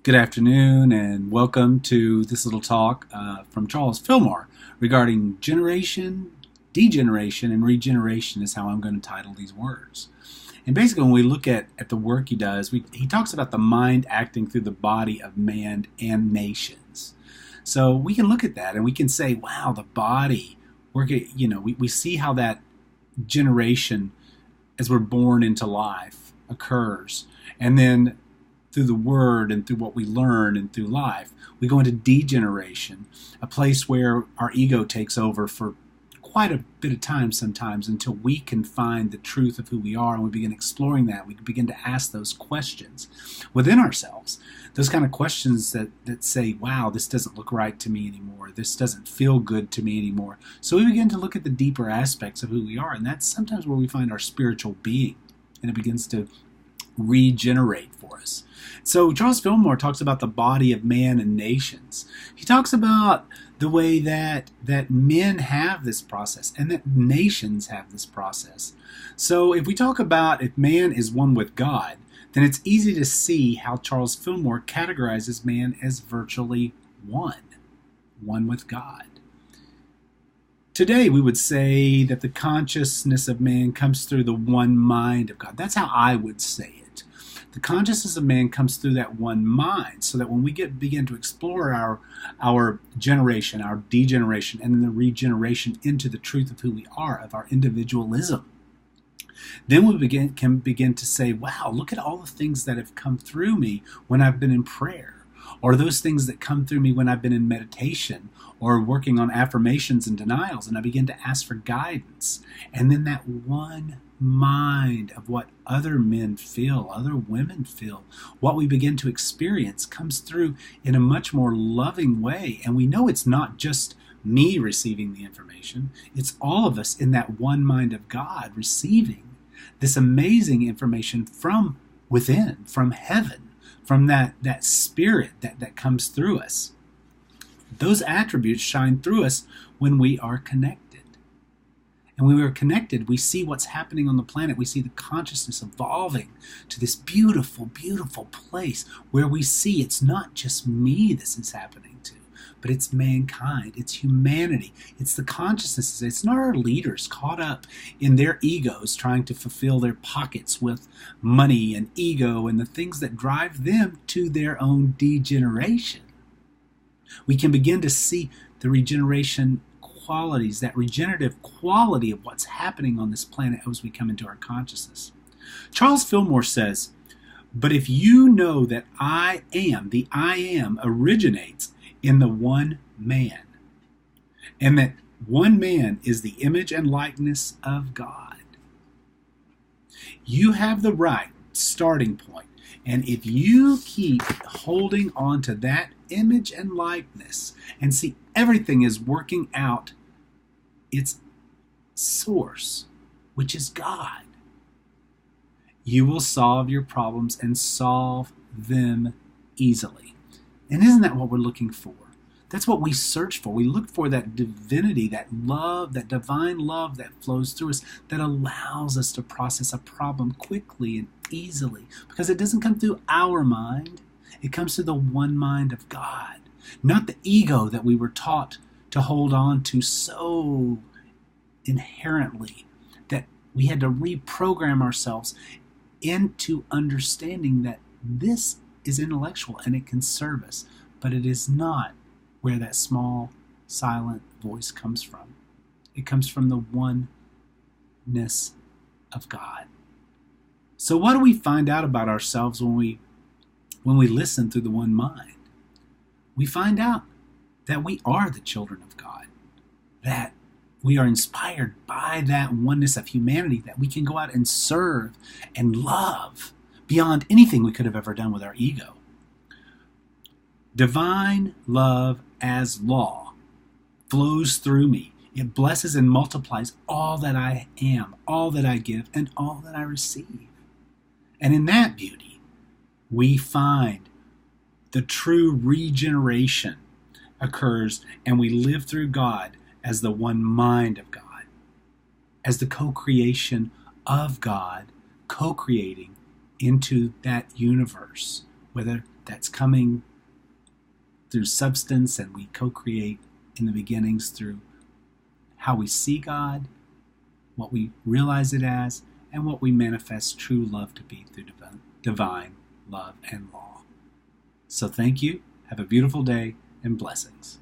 Good afternoon and welcome to this little talk from Charles Fillmore regarding generation, degeneration, and regeneration is how I'm going to title these words. And basically when we look at the work he does, he talks about the mind acting through the body of man and nations. So we can look at that and we can say, wow, the body, we see how that generation as we're born into life occurs. And then through the word and through what we learn and through life, we go into degeneration, a place where our ego takes over for quite a bit of time sometimes until we can find the truth of who we are and we begin exploring that. We begin to ask those questions within ourselves, those kind of questions that say, wow, this doesn't look right to me anymore. This doesn't feel good to me anymore. So we begin to look at the deeper aspects of who we are, and that's sometimes where we find our spiritual being, and it begins to regenerate for us. So Charles Fillmore talks about the body of man and nations. He talks about the way that men have this process and that nations have this process. So if we talk about if man is one with God, then it's easy to see how Charles Fillmore categorizes man as virtually one with God. Today we would say that the consciousness of man comes through the one mind of God. That's how I would say it. The consciousness of man comes through that one mind, so that when we begin to explore our generation, our degeneration, and then the regeneration into the truth of who we are, of our individualism, then we can begin to say, wow, look at all the things that have come through me when I've been in prayer, or those things that come through me when I've been in meditation, or working on affirmations and denials, and I begin to ask for guidance. And then that one mind of what other men feel, other women feel, what we begin to experience comes through in a much more loving way. And we know it's not just me receiving the information, it's all of us in that one mind of God receiving this amazing information from within, from heaven, from that spirit that comes through us. Those attributes shine through us when we are connected. And when we are connected, we see what's happening on the planet. We see the consciousness evolving to this beautiful, beautiful place where we see it's not just me this is happening to, but it's mankind, it's humanity, it's the consciousnesses. It's not our leaders caught up in their egos trying to fulfill their pockets with money and ego and the things that drive them to their own degeneration. We can begin to see the regeneration qualities, that regenerative quality of what's happening on this planet as we come into our consciousness. Charles Fillmore says, but if you know that I am, the I am originates in the one man, and that one man is the image and likeness of God, you have the right starting point. And if you keep holding on to that image and likeness and see everything is working out its source, which is God, you will solve your problems and solve them easily. And isn't that what we're looking for? That's what we search for. We look for that divinity, that love, that divine love that flows through us, that allows us to process a problem quickly and easily, because it doesn't come through our mind. It comes through the one mind of God, not the ego that we were taught to hold on to so inherently that we had to reprogram ourselves into understanding that this is intellectual and it can serve us, but it is not where that small, silent voice comes from. It comes from the oneness of God. So what do we find out about ourselves when we listen through the one mind? We find out that we are the children of God, that we are inspired by that oneness of humanity, that we can go out and serve and love beyond anything we could have ever done with our ego. Divine love as law flows through me. It blesses and multiplies all that I am, all that I give, and all that I receive. And in that beauty, we find the true regeneration occurs, and we live through God as the one mind of God, as the co-creation of God, co-creating into that universe whether that's coming through substance and we co-create in the beginnings through how we see God, what we realize it as, and what we manifest true love to be through divine love and law. So thank you. Have a beautiful day and blessings.